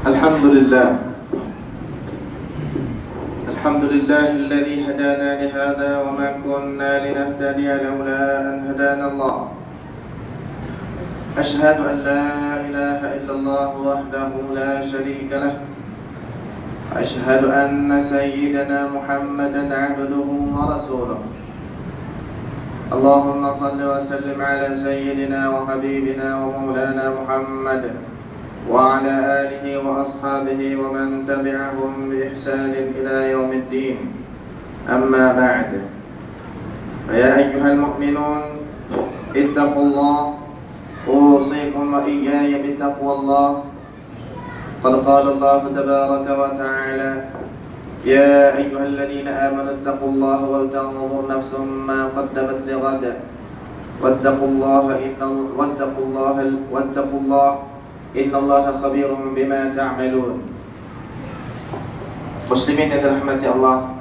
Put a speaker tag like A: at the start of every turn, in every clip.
A: Alhamdulillah. Alhamdulillah alladhi hadana lihada wa ma kunna linahtadiya lawla an hadana Allah. Ashhadu an la ilaha illallah wahdahu la sharika lah. Ashhadu anna sayyidana Muhammadan abduhu wa rasuluh. Allahumma salli wa sallim ala sayyidina wa habibina wa maulana Muhammad wa ala alihi wa ashabihi wa man tabi'ahum bi ihsanin ila yaumiddin. Amma ba'd. Ya ayyuhal mu'minun, ittaqullah, usikum wa iyaya bittaqwallah. Qad qala Allah tabaraka wa ta'ala: يا أيها الذين آمنوا اتقوا الله ولتنظر نفس ما قدمت لغد واتقوا الله إن الله خبير بما تعملون. Muslimin yang dirahmati Allah,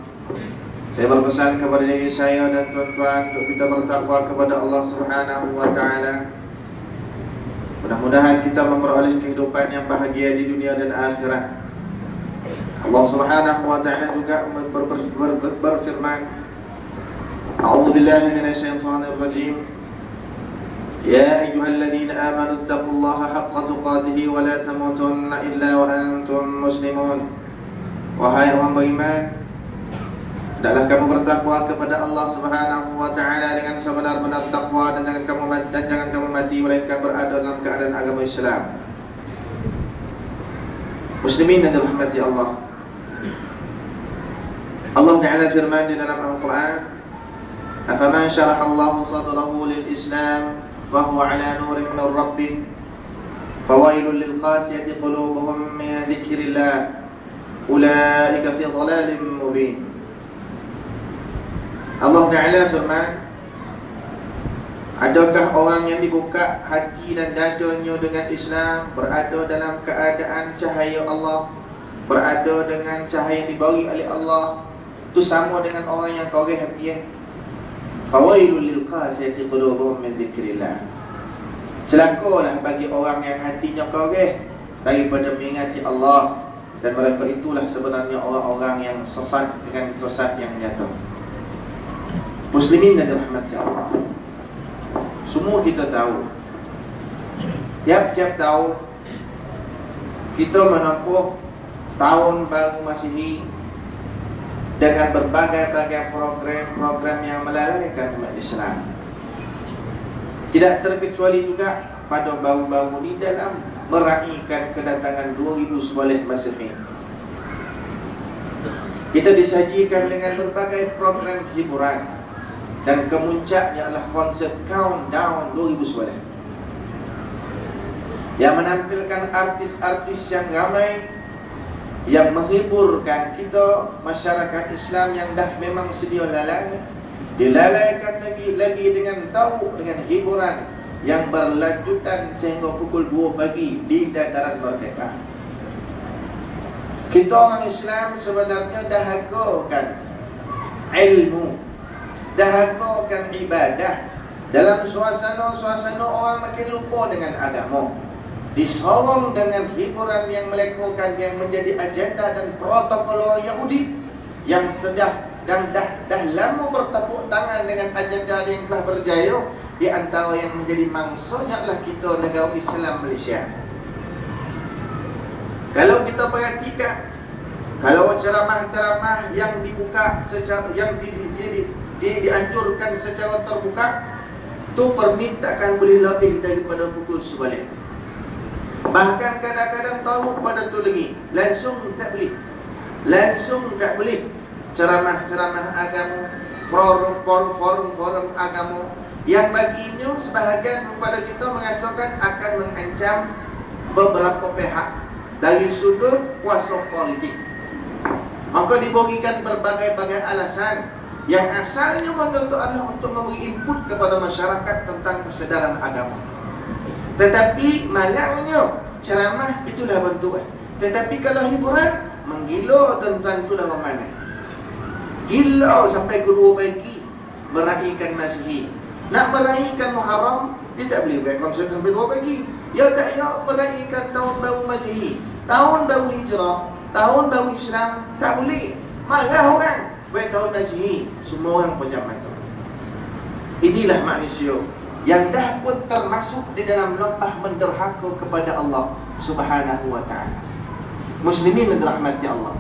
A: saya berpesan kepada diri saya dan tuan-tuan untuk kita bertakwa kepada Allah Subhanahu wa Ta'ala. Mudah-mudahan kita memperoleh kehidupan yang bahagia di dunia dan akhirat. Allah Subhanahu wa Ta'ala juga berfirman: A'udzu billahi minasyaitonir rajim. Ya ayyuhalladzina amanu taqullaha haqqa tuqatih wa la tamutunna illa wa antum muslimun. Wahai orang beriman, hendaklah kamu bertakwa kepada Allah Subhanahu wa Ta'ala dengan sebenar-benar takwa, dan jangan kamu mati melainkan berada dalam keadaan agama Islam. Muslimin yang dirahmati Allah, Allah Ta'ala firman di dalam Al-Quran: Afaman syaraha Allahu sadrahu lil Islam fahuwa ala nurin min rabbih fawailul lil qasiyati qulubuhum min dzikrillah ulaika fi dhalalin mubin. Allah Ta'ala firman, adakah orang yang dibuka hati dan dadanya dengan Islam, berada dalam keadaan cahaya Allah, berada dengan cahaya yang diberi oleh Allah, itu sama dengan orang yang koreh hatinya. Fawailul lil qasiyati qulubuhum min dzikrillah. Celakalah bagi orang yang hatinya koreh daripada mengingati Allah, dan mereka itulah sebenarnya orang-orang yang sesat dengan sesat yang nyata. Muslimin yang dirahmati Allah, semua kita tahu, tiap-tiap tahun kita menempuh tahun baru Masihi dengan berbagai-bagai program-program yang melalaikan umat Islam. Tidak terkecuali juga pada baru-baru ini dalam meraihkan kedatangan 2010 Masihi. Kita disajikan dengan berbagai program hiburan, dan kemuncaknya adalah konsep Countdown 2010 yang menampilkan artis-artis yang ramai, yang menghiburkan kita, masyarakat Islam yang dah memang sedia lalai, dilalaikan lagi dengan hiburan yang berlanjutan sehingga pukul 2 pagi di dataran Merdeka. Kita orang Islam sebenarnya dahagakan ilmu, dahagakan ibadah. Dalam suasana orang makin lupa dengan agama, disorong dengan hiburan yang melakukan yang menjadi agenda dan protokol orang Yahudi yang dah lama bertepuk tangan dengan agenda yang telah berjaya. Di antara yang menjadi mangsanya adalah kita, negara Islam Malaysia. Kalau kita perhatikan, kalau ceramah-ceramah yang dibuka secara dianjurkan secara terbuka, tu permintaan boleh lebih daripada pukul 11. Bahkan kadang-kadang tahu pada tu lagi langsung tak boleh ceramah-ceramah agama, forum agama yang baginya sebahagian kepada kita mengasalkan akan mengancam beberapa pihak dari sudut kuasa politik. Maka diberikan berbagai-bagai alasan yang asalnya adalah untuk memberi input kepada masyarakat tentang kesedaran agama. Tetapi malangnya ceramah itulah bentuk. Tetapi kalau hiburan, menggila tuan-tuan, itulah mana. Gila sampai ke 2 pagi meraihkan Masihi. Nak meraihkan Muharram, dia tak boleh buat konsert sampai 2 pagi. Ya tak ya meraihkan tahun baru Masihi, tahun baru Hijrah, tahun baru Islam, tak boleh. Marah orang buat tahun Masihi, semua orang pejam mata. Inilah manusia yang dah pun termasuk di dalam lembah menderhaka kepada Allah Subhanahu wa ta'ala. Muslimin yang dirahmati Allah,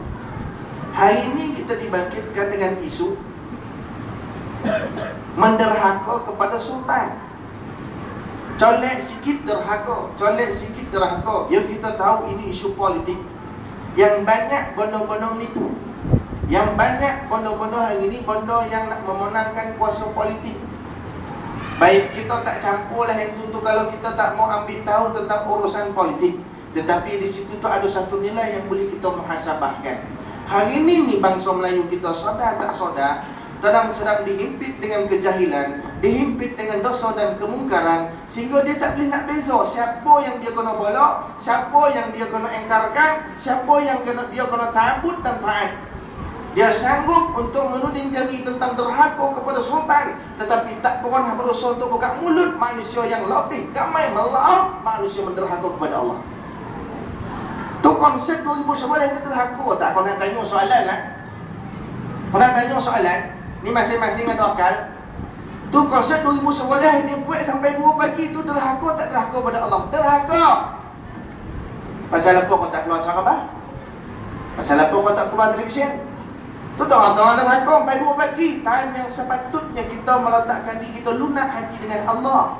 A: hari ini kita dibangkitkan dengan isu menderhaka kepada sultan. Colek sikit derhaka, colek sikit derhaka. Yang kita tahu ini isu politik. Yang banyak benda-benda menipu, yang banyak benda-benda hari ini benda yang nak memenangkan kuasa politik. Baik, kita tak campur lah yang tu kalau kita tak mau ambil tahu tentang urusan politik. Tetapi di situ tu ada satu nilai yang boleh kita muhasabahkan. Hari ini ni bangsa Melayu kita sedar tak sedar sedang dihimpit dengan kejahilan, dihimpit dengan dosa dan kemungkaran, sehingga dia tak boleh nak beza siapa yang dia kena bolak, siapa yang dia kena engkarkan, siapa yang dia kena ta'abud dan ta'at. Dia sanggup untuk menuding jari tentang derhaka kepada sultan, tetapi tak pernah berusaha untuk buka mulut manusia yang lebih ramai melaut manusia menderhaka kepada Allah. Tu konsep 2011 itu derhaka. Tak kau nak tanya soalan lah. Kau nak tanya soalan, ni masing-masing ada akal. Tu konsep 2011 dia buat sampai 2 pagi tu derhaka tak derhaka pada Allah? Derhaka. Pasal apa kau tak keluar sahabat? Pasal apa kau tak keluar televisyen? Tu tengah-tengah derhaka sampai 2 pagi. Time yang sepatutnya kita meletakkan diri kita lunak hati dengan Allah.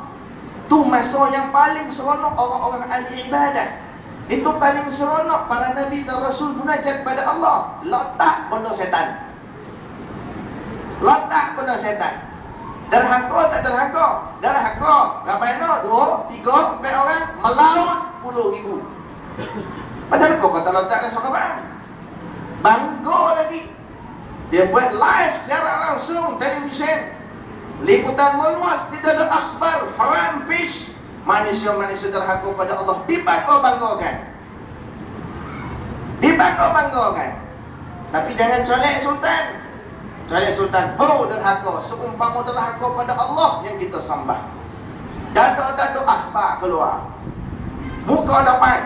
A: Tu masa yang paling seronok orang-orang ahli ibadat. Itu paling seronok para Nabi dan Rasul munajat pada Allah. Letak benda setan, letak benda setan. Derhaka tak derhaka? Derhaka. Ramai no 2, 3, 4 orang melaut 10,000. Pasal apa kau tak letakkan sahabat? Bangga lagi. Dia buat live secara langsung televisyen, liputan meluas, tidak ada akhbar, front page. Manusia-manusia derhaka pada Allah dibangga-banggakan, dibangga-banggakan. Tapi jangan colek sultan. Colek sultan, oh derhaka. Seumpama derhaka pada Allah yang kita sembah. Dada-dada akhbar keluar, muka depan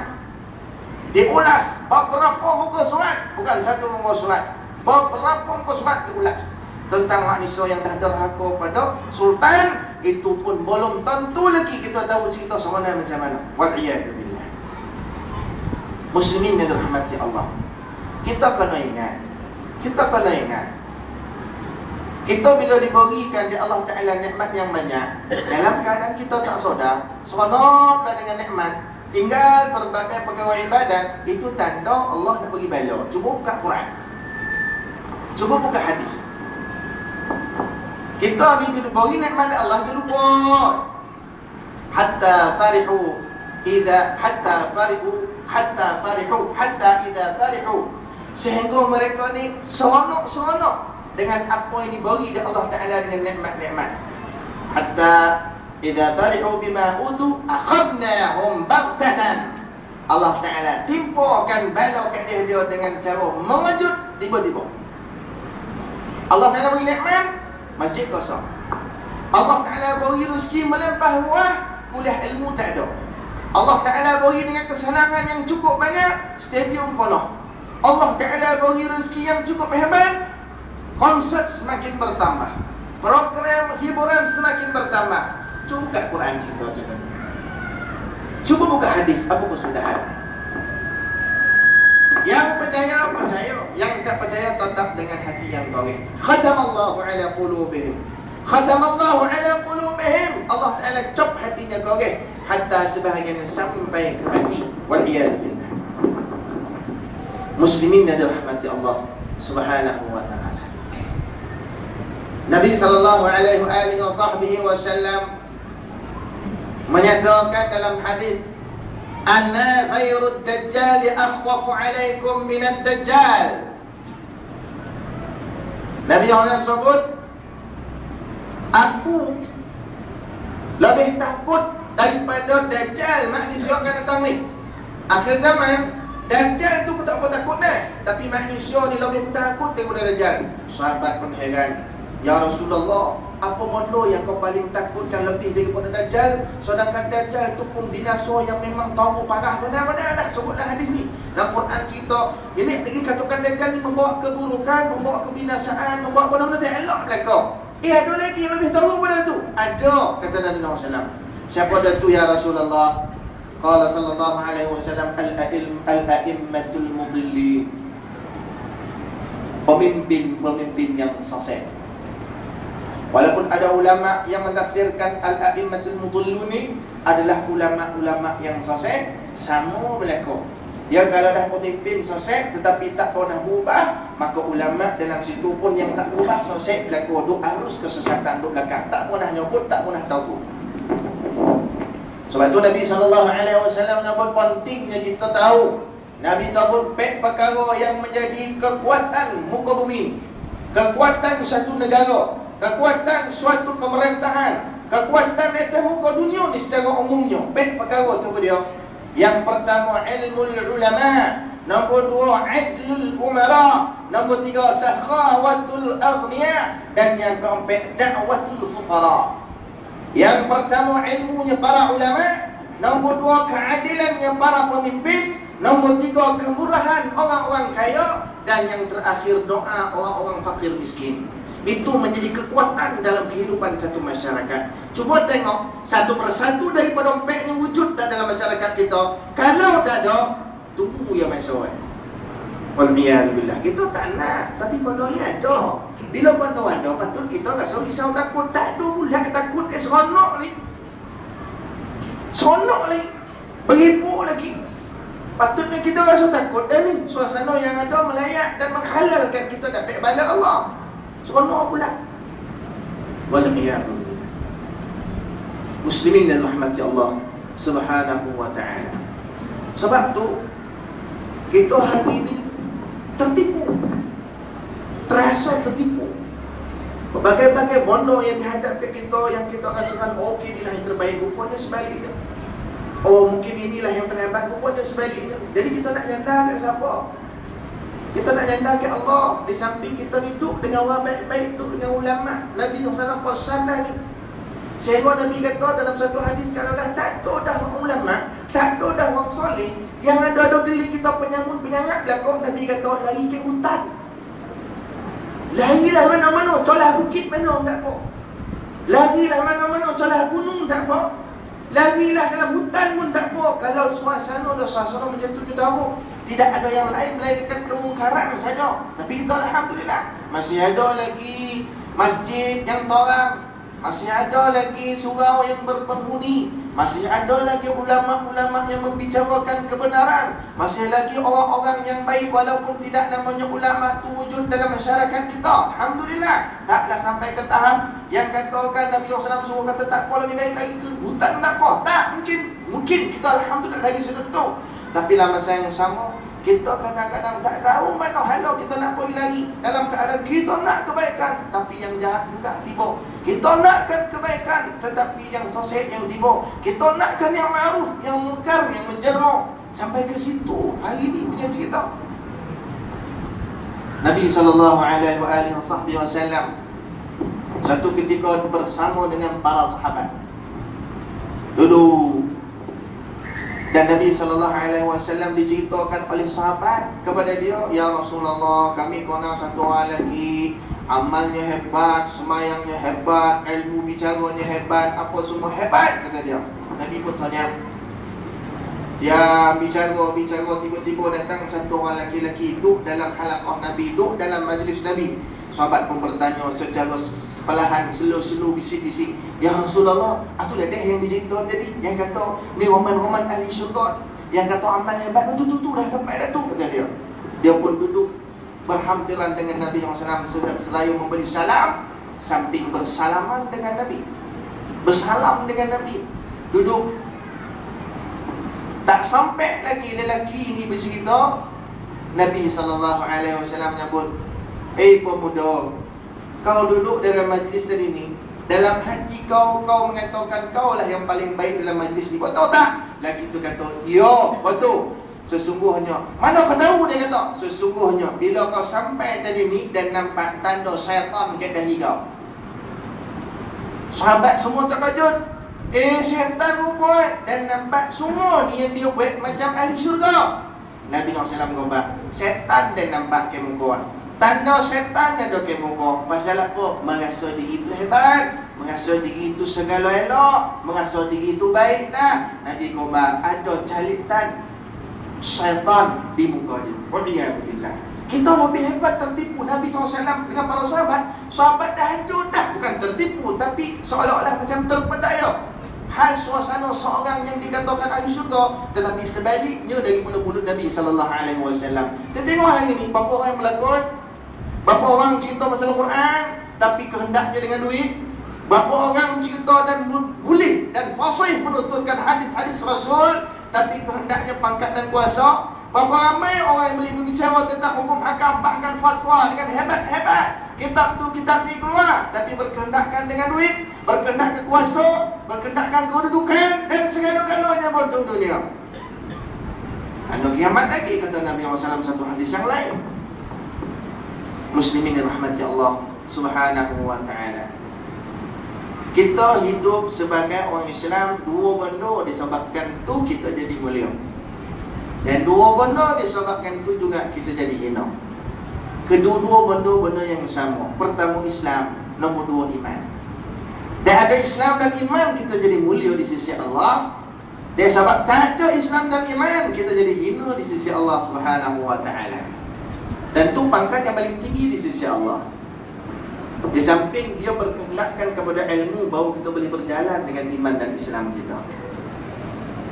A: diulas beberapa muka surat, bukan satu muka surat, beberapa muka surat diulas tentang manusia yang dah derhaka pada sultan. Itu pun belum tentu lagi kita tahu cerita sebenarnya macam mana. Wal'iyadzubillah. Muslimin yang dirahmati Allah, kita kena ingat, kita kena ingat, kita bila diberikan di Allah Ta'ala nikmat yang banyak, dalam keadaan kita tak sedar, seronoklah dengan nikmat, tinggal berbagai pegawai ibadat, itu tanda Allah nak bagi bala. Cuba buka Quran, cuba buka hadis. Kita ni diberi nikmat Allah tu lupa. Hatta farihu idza farihu, sehingga mereka ni seronok-seronok dengan apa yang diberi oleh Allah Ta'ala dengan nikmat-nikmat. Hatta idza farihu bima utu akhadnahum baghtatan. Allah Ta'ala timpakan bala kat dia dengan cara mengejut tiba-tiba. Allah Ta'ala beri nikmat, masjid kosong. Allah Ta'ala beri rezeki melampah ruah, kuliah ilmu tak ada. Allah Ta'ala beri dengan kesenangan yang cukup banyak, stadium penuh. Allah Ta'ala beri rezeki yang cukup hebat, konsert semakin bertambah, program hiburan semakin bertambah. Cuba buka Quran cerita macam ni. Cuba buka hadis, apa kesudahan. Yang percaya, percaya. Yang tak percaya, tetap dengan hati yang baik. Khatamallahu ala qulubihim, khatamallahu ala qulubihim. Allah Ta'ala cop hatinya korek, hatta sebahagian sampai ke mati. Wal'iyadzubillah. Muslimin yang dirahmati Allah Subhanahu wa ta'ala. Nabi sallallahu alaihi wasallam menyatakan dalam hadis, "Ana ghairud dajjal akhwafu alaikum minad dajjal." Nabi Allah sebut, aku lebih takut daripada dajjal manusia akan datang ni. Akhir zaman, dajjal tu aku tak apa takut lah, tapi manusia ni lebih takut daripada dajjal. Sahabat pun heran, ya Rasulullah, Apa benda yang kau paling takutkan lebih daripada Dajjal? Sedangkan Dajjal tu pun binasa yang memang tahu parah. Mana-mana dah sebutlah hadis ni. Dalam Quran cerita, ini lagi katakan Dajjal ni membawa keburukan, membawa kebinasaan, membawa benda-benda tak elok belakang. Ada lagi yang lebih tahu pada tu. Ada, kata Nabi SAW. Siapa dah tu ya Rasulullah? Qala sallallahu alaihi wasallam al-a'immatul mudillin. Pemimpin yang sesat. Walaupun ada ulama yang mentafsirkan al-a'immatul mudillun ni adalah ulama-ulama yang sesat, sama mereka. Dia kalau dah pemimpin sesat tetapi tak pernah berubah, maka ulama dalam situ pun yang tak berubah sesat belaka, duk arus kesesatan duk belakang, tak pernah nyebut, tak pernah tahu. Sebab tu Nabi SAW nyebut pentingnya kita tahu. Nabi sebut perkara yang menjadi kekuatan muka bumi, kekuatan satu negara, kekuatan suatu pemerintahan, kekuatan atas muka dunia ni secara umumnya. Perkara tu dia. Yang pertama ilmul ulama, nombor dua adlul umara, nombor tiga sakhawatul aghniya, dan yang keempat da'watul fuqara. Yang pertama ilmunya para ulama, nombor dua keadilannya para pemimpin, nombor tiga kemurahan orang-orang kaya, dan yang terakhir doa orang-orang fakir miskin. Itu menjadi kekuatan dalam kehidupan satu masyarakat. Cuba tengok satu persatu daripada empat ni wujud tak dalam masyarakat kita. Kalau tak ada, tunggu ya masa. Waliyahillah, kita tak nak, tapi benda ni ada. Bila benda ada, patut kita rasa risau takut. Tak ada pula takut, seronok ni. Seronok lagi, beribu lagi. Patutnya kita rasa takut dah ni. Suasana yang ada melayak dan menghalalkan kita dapat bala Allah. Seronok pula. Waliyahillah. Muslimin dan rahmati Allah Subhanahu wa ta'ala. Sebab tu kita hari ni tertipu, terasa tertipu. Berbagai-bagai benda yang dihadap ke kita, yang kita rasakan okey inilah yang terbaik, rupanya sebaliknya. Oh mungkin inilah yang terhebat, rupanya sebaliknya. Jadi kita nak nyandar ke siapa? Kita nak nyandar ke Allah. Di samping kita ni duduk dengan orang baik-baik, duduk dengan ulama. Nabi SAW pesan dah ni. Sehingga Nabi kata dalam satu hadis, kalau dah tak ada dah ulama, tak ada dah orang soleh, yang ada geli kita penyangut-penyangat belakang, Nabi kata lari ke hutan. Larilah mana-mana, colah bukit mana tak apa. Larilah mana-mana, colah gunung tak apa. Larilah dalam hutan pun tak apa. Kalau suasana macam tu kita tahu, tidak ada yang lain melainkan kemungkaran saja. Tapi kita alhamdulillah masih ada lagi masjid yang torang, masih ada lagi surau yang berpenghuni, masih ada lagi ulama-ulama yang membicarakan kebenaran, masih lagi orang-orang yang baik walaupun tidak namanya ulama tu wujud dalam masyarakat kita. Alhamdulillah. Taklah sampai ke tahap yang katakan Nabi SAW suruh kata tak apa lebih baik lagi ke hutan tak apa. Tak, mungkin kita alhamdulillah dari sudut tu. Tapi dalam masa yang sama, kita kadang-kadang tak tahu mana halau kita nak pergi lari. Dalam keadaan kita nak kebaikan, tapi yang jahat juga tiba. Kita nakkan kebaikan, tetapi yang sesat yang tiba. Kita nakkan yang ma'ruf, yang mungkar, yang menjelma. Sampai ke situ hari ini punya cerita. Nabi SAW satu ketika bersama dengan para sahabat duduk, dan Nabi SAW diceritakan oleh sahabat kepada dia, ya Rasulullah, kami kena satu orang lagi, amalnya hebat, semayangnya hebat, ilmu bicaranya hebat, apa semua hebat, kata dia. Nabi pun tanya, dia bicara, tiba-tiba datang satu orang lelaki duduk dalam halaqah Nabi, duduk dalam majlis Nabi. Sahabat pun bertanya secara perlahan, slow-slow, bisik-bisik, ya Rasulullah, itulah dia yang dicerita tadi, yang kata ni roman-roman ahli syurga, yang kata amal hebat tu dah sampai dah tu, kata dia. Dia pun duduk berhampiran dengan Nabi SAW seraya memberi salam, samping bersalaman dengan Nabi, bersalam dengan Nabi, duduk. Tak sampai lagi lelaki ini bercerita, Nabi SAW menyebut, pemuda, kau duduk dalam majlis tadi ni, dalam hati kau mengatakan kau lah yang paling baik dalam majlis ni, betul tak? Lagi tu kata, ya betul. Sesungguhnya, mana kau tahu? Dia kata, sesungguhnya bila kau sampai tadi ni dan nampak tanda syaitan kat dahi kau. Sahabat semua terkejut. Syaitan buat dan nampak semua ni yang dia buat macam ahli syurga. Nabi SAW berkata, setan dan nampak ke muka. Tanda setan yang ada ke muka. Pasal apa? Merasa diri itu hebat, merasa diri itu segala elok, merasa diri itu baik dah. Nabi kata, ada calitan syaitan di muka dia. Waliyahulillah. Kita lebih hebat tertipu. Nabi SAW dengan para sahabat, sahabat dah ada dah, bukan tertipu, tapi seolah-olah macam terpedaya hal suasana seorang yang dikatakan ahli syurga, tetapi sebaliknya daripada mulut Nabi SAW. Kita tengok hari ini, berapa orang yang melakon, berapa orang cerita pasal Al-Quran tapi kehendaknya dengan duit, berapa orang cerita dan boleh dan fasih menuturkan hadis-hadis Rasul tapi kehendaknya pangkat dan kuasa. Berapa ramai orang yang boleh berbicara tentang hukum hakam, bahkan fatwa dengan hebat-hebat, kitab tu kitab ni keluar, tapi berkehendakkan dengan duit, berkehendakkan kuasa, berkehendakkan kedudukan dan segala-galanya untuk dunia. Ada kiamat lagi, kata Nabi SAW satu hadis yang lain. Muslimin dirahmati Allah Subhanahu wa ta'ala. Kita hidup sebagai orang Islam, dua benda disebabkan tu kita jadi mulia, dan dua benda disebabkan itu juga kita jadi hina. Kedua-dua benda yang sama. Pertama Islam, nombor dua iman. Dan ada Islam dan iman, kita jadi mulia di sisi Allah. Dan sebab tak ada Islam dan iman, kita jadi hina di sisi Allah Subhanahu wa ta'ala. Dan itu pangkat yang paling tinggi di sisi Allah. Di samping dia berkehendakkan kepada ilmu, baru kita boleh berjalan dengan iman dan Islam kita.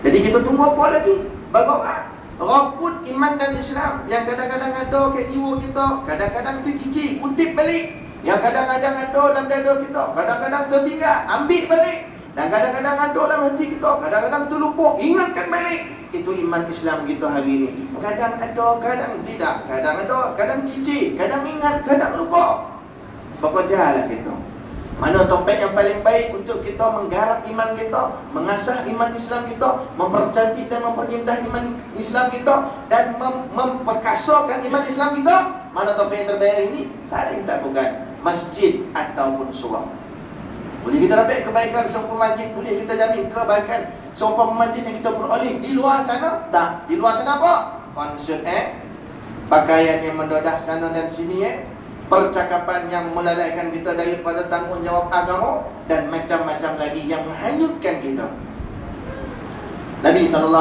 A: Jadi kita tunggu apa lagi? Bagaimana raput iman dan Islam yang kadang-kadang ada kat jiwa kita, kadang-kadang tercicik, kutip balik. Yang kadang-kadang ada dalam dada kita, kadang-kadang tertinggal, ambil balik. Dan kadang-kadang ada dalam hati kita, kadang-kadang terlupa, ingatkan balik. Itu iman Islam kita hari ini. Kadang ada, kadang tidak. Kadang ada, kadang cicik, kadang ingat, kadang lupa. Bekerjalah kita. Mana topik yang paling baik untuk kita menggarap iman kita, mengasah iman Islam kita, mempercantik dan memperindah iman Islam kita, dan memperkasakan iman Islam kita? Mana topik yang terbaik ini? Tak lain tak bukan masjid ataupun surau. Boleh kita dapat kebaikan seumpama masjid, boleh kita jamin kebaikan seumpama masjid yang kita peroleh di luar sana? Tak. Di luar sana apa? Konsert pakaian yang mendadah sana dan sini percakapan yang melalaikan kita daripada tanggungjawab agama, dan macam-macam lagi yang menghanyutkan kita. Nabi SAW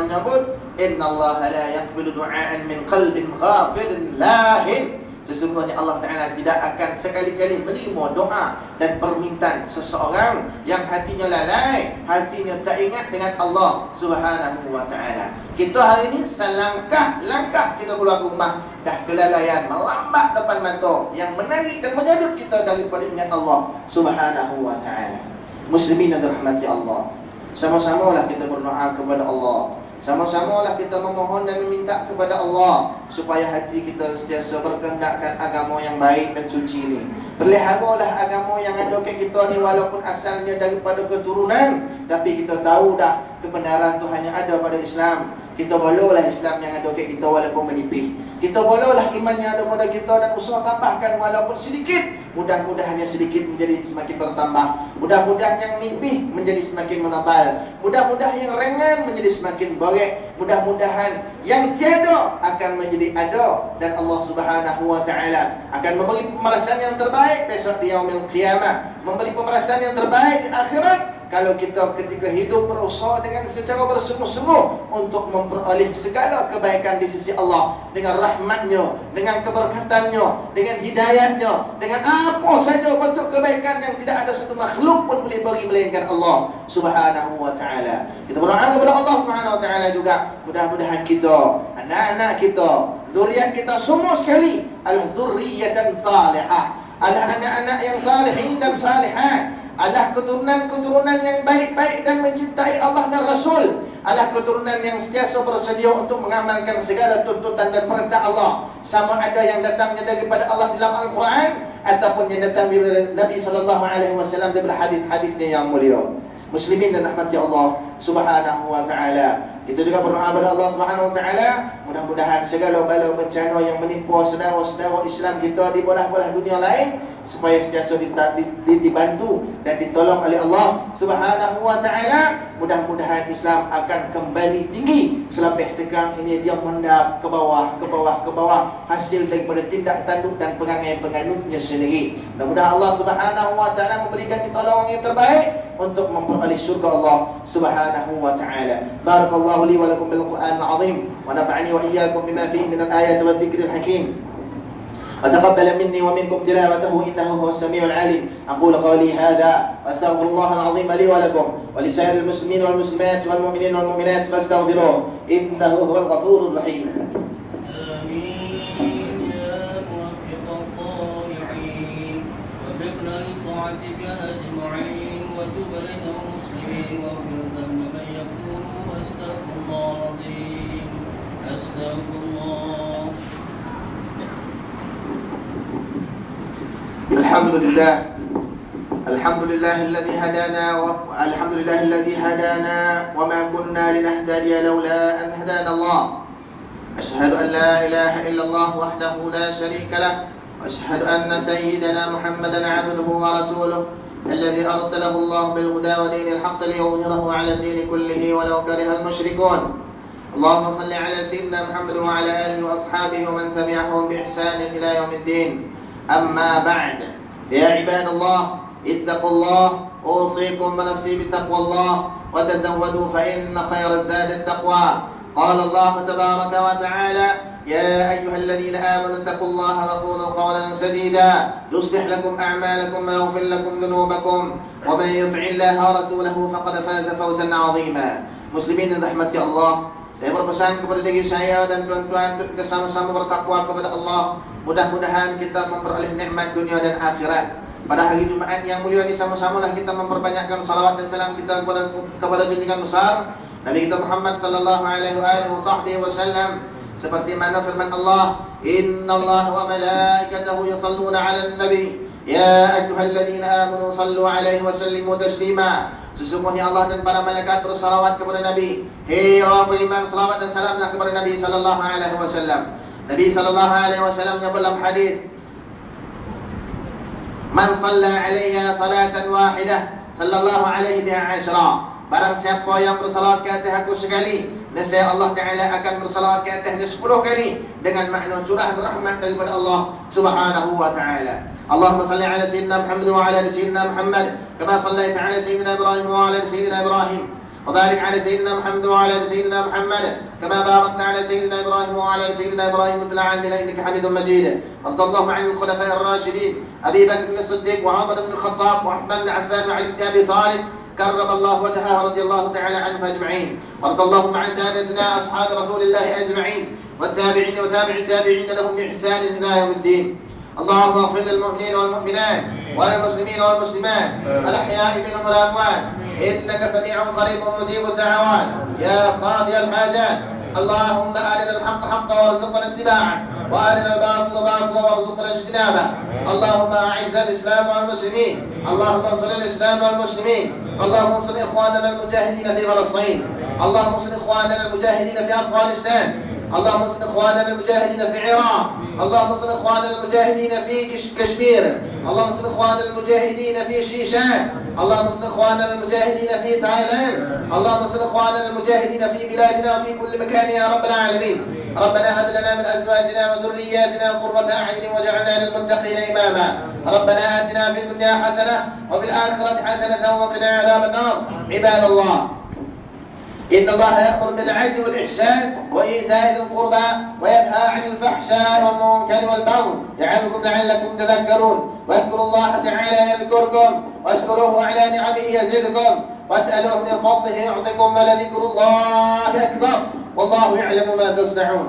A: menyebut, Inna Allah la yaqbilu du'aan min qalbin ghafirin lahin. Sesungguhnya Allah Ta'ala tidak akan sekali-kali menerima doa dan permintaan seseorang yang hatinya lalai, hatinya tak ingat dengan Allah Subhanahu wa Ta'ala. Kita hari ini selangkah-langkah kita keluar rumah, dah kelalaian, melambat depan mata, yang menarik dan menyedut kita daripada ingat Allah Subhanahu wa Ta'ala. Muslimin yang dirahmati Allah, sama-samalah kita berdoa kepada Allah. Sama-samalah kita memohon dan meminta kepada Allah supaya hati kita sentiasa berkehendakkan agama yang baik dan suci ini. Peliharalah agama yang ada kat kita ni, walaupun asalnya daripada keturunan, tapi kita tahu dah kebenaran tu hanya ada pada Islam. Kita bolehlah Islam yang ada kat kita walaupun menipis. Kita bolehlah iman yang ada pada kita dan usaha tambahkan walaupun sedikit. Mudah-mudahan yang sedikit menjadi semakin bertambah. Mudah-mudahan yang nipis menjadi semakin menebal. Mudah-mudahan yang ringan menjadi semakin baik. Mudah-mudahan yang tiada akan menjadi ada, dan Allah Subhanahu wa Ta'ala akan memberi pembalasan yang terbaik besok di yaumil qiyamah, memberi pembalasan yang terbaik di akhirat kalau kita ketika hidup berusaha dengan secara bersungguh-sungguh untuk memperoleh segala kebaikan di sisi Allah, dengan rahmatnya, dengan keberkatannya, dengan hidayatnya, dengan apa saja bentuk kebaikan yang tidak ada satu makhluk pun boleh bagi melainkan Allah Subhanahu wa Ta'ala. Kita berdoa kepada Allah Subhanahu wa Ta'ala juga, mudah-mudahan kita, anak-anak kita, zuriat kita semua sekali adalah zurriyatan salihah, adalah anak-anak yang salihin dan salihat, adalah keturunan-keturunan yang baik-baik dan mencintai Allah dan Rasul, adalah keturunan yang sentiasa bersedia untuk mengamalkan segala tuntutan dan perintah Allah, sama ada yang datangnya daripada Allah dalam Al-Quran ataupun yang datang daripada Nabi SAW daripada hadis-hadisnya yang mulia. Muslimin dan rahmati Allah Subhanahu wa Ta'ala, kita juga berdoa kepada Allah Subhanahu wa Ta'ala, mudah-mudahan segala bala bencana yang menimpa saudara-saudara Islam kita di belah-belah dunia lain supaya sentiasa dibantu dan ditolong oleh Allah Subhanahu wa taala. Mudah-mudahan Islam akan kembali tinggi. Selebih sekarang ini dia mendap ke bawah, hasil daripada tindak tanduk dan perangai penganutnya sendiri. Mudah-mudahan Allah Subhanahu wa taala memberikan pertolongan yang terbaik untuk memperoleh syurga Allah Subhanahu wa taala. Barakallahu li wa lakum bil Qur'anil azim wa nafa'ani wa iyyakum bima fihi min al-ayati wa dhikril hakim. وتقبل مني ومنكم تلاوته إنه هو السميع العليم. أقول قولي هذا وأستغفر الله العظيم لي ولكم ولسائر المسلمين والمسلمات والمؤمنين والمؤمنات فاستغفروه إنه هو الغفور الرحيم.
B: آمين يا موفق الطائعين وفقنا لطاعتك أجمعين وتب علينا المسلمين واغفر ذنب من يكون أستغفر الله العظيم أستغفر الله.
A: الحمد لله الذي هدانا وما كنا لنهتدي لولا أن هدانا الله. أشهد أن لا إله إلا الله وحده لا شريك له وأشهد أن سيدنا محمدا عبده ورسوله الذي أرسله الله بالهدى ودين الحق ليظهره على الدين كله ولو كره المشركون. اللهم صل على سيدنا محمد وعلى آله وأصحابه ومن تبعهم بإحسان إلى يوم الدين. أما بعد يا عباد الله اتقوا الله أوصيكم ونفسي بتقوى الله وتزودوا فإن خير الزاد التقوى. قال الله تبارك وتعالى يا أيها الذين آمنوا اتقوا الله وقولوا قولا سديدا يصلح لكم أعمالكم ويغفر لكم ذنوبكم ومن يطع الله ورسوله فقد فاز فوزا عظيما. Muslimin dan rahmati Allah, saya berpesan kepada diri saya dan tuan-tuan untuk kita sama-sama bertakwa kepada Allah. Mudah-mudahan kita memperoleh nikmat dunia dan akhirat. Pada hari Jumaat yang mulia ini sama-samalah kita memperbanyakkan salawat dan salam kita kepada junjungan besar Nabi kita Muhammad sallallahu alaihi wasallam, seperti mana firman Allah, innallaha wa malaikatahu yusalluna 'alan nabi ya ayyuhalladzina amanu sallu 'alaihi wa sallimu taslima. Sesungguhnya Allah dan para malaikat bersalawat kepada Nabi. Hei orang beriman, salawat dan salamlah kepada Nabi sallallahu alaihi wasallam. Nabi sallallahu alaihi wasallam yang dalam hadis, man shalla alayya salatan wahidah sallallahu alaihi biha asyra. Barang siapa yang bersalawat ke atas aku sekali, nescaya Allah Ta'ala akan bersalawat ke atasnya 10 kali dengan makna curah rahmat daripada Allah Subhanahu wa Ta'ala. Allahumma salli ala sayyidina Muhammad wa ala ali sayyidina Muhammad kama sallaita ala sayyidina Ibrahim wa ala ali sayyidina Ibrahim wa barik ala sayyidina Muhammad wa ala ali sayyidina Muhammad kama barakta ala sayyidina Ibrahim wa ala ali sayyidina Ibrahim fil alamin innaka Hamidum Majid. Radallahu 'anil khulafa'i ar-rasyidin Abi Bakr as-Siddiq wa Umar ibn al-Khattab wa Uthman ibn Affan wa Ali ibn Abi Talib كرم الله وجهه رضي الله تعالى عنهم أجمعين. وارض اللهم عن سادتنا أصحاب رسول الله أجمعين والتابعين وتابع التابعين لهم بإحسان إلى يوم الدين. اللهم اغفر للمؤمنين والمؤمنات وللمسلمين والمسلمات الأحياء منهم والأموات إنك سميع قريب مجيب الدعوات يا قاضي الحاجات. اللهم أرنا الحق حقا وارزقنا اتباعه وأرنا الباطل باطلا وارزقنا اجتنابه. اللهم أعز الإسلام والمسلمين، اللهم انصر الإسلام والمسلمين، اللهم انصر إخواننا المجاهدين في فلسطين، اللهم انصر إخواننا المجاهدين في أفغانستان، اللهم انصر إخواننا المجاهدين في العراق، اللهم انصر إخواننا المجاهدين في كشمير، اللهم انصر إخواننا المجاهدين في شيشان، اللهم انصر إخواننا المجاهدين في تايلاند، اللهم انصر إخواننا المجاهدين في بلادنا وفي كل مكان يا رب العالمين. ربنا هب لنا من أزواجنا وذرياتنا قرة أعين واجعلنا للمتقين إماما. ربنا آتنا في الدنيا حسنة وفي الآخرة حسنة وقنا عذاب النار. عباد الله، إن الله يأمر بالعدل والإحسان وإيتاء ذي القربى وينهى عن الفحشاء والمنكر والبغي يعظكم لعلكم تذكرون. واذكروا الله تعالى يذكركم واشكروه على نعمه يزدكم واسألوه من فضله يعطكم ولذكر الله أكبر والله يعلم ما تصنعون.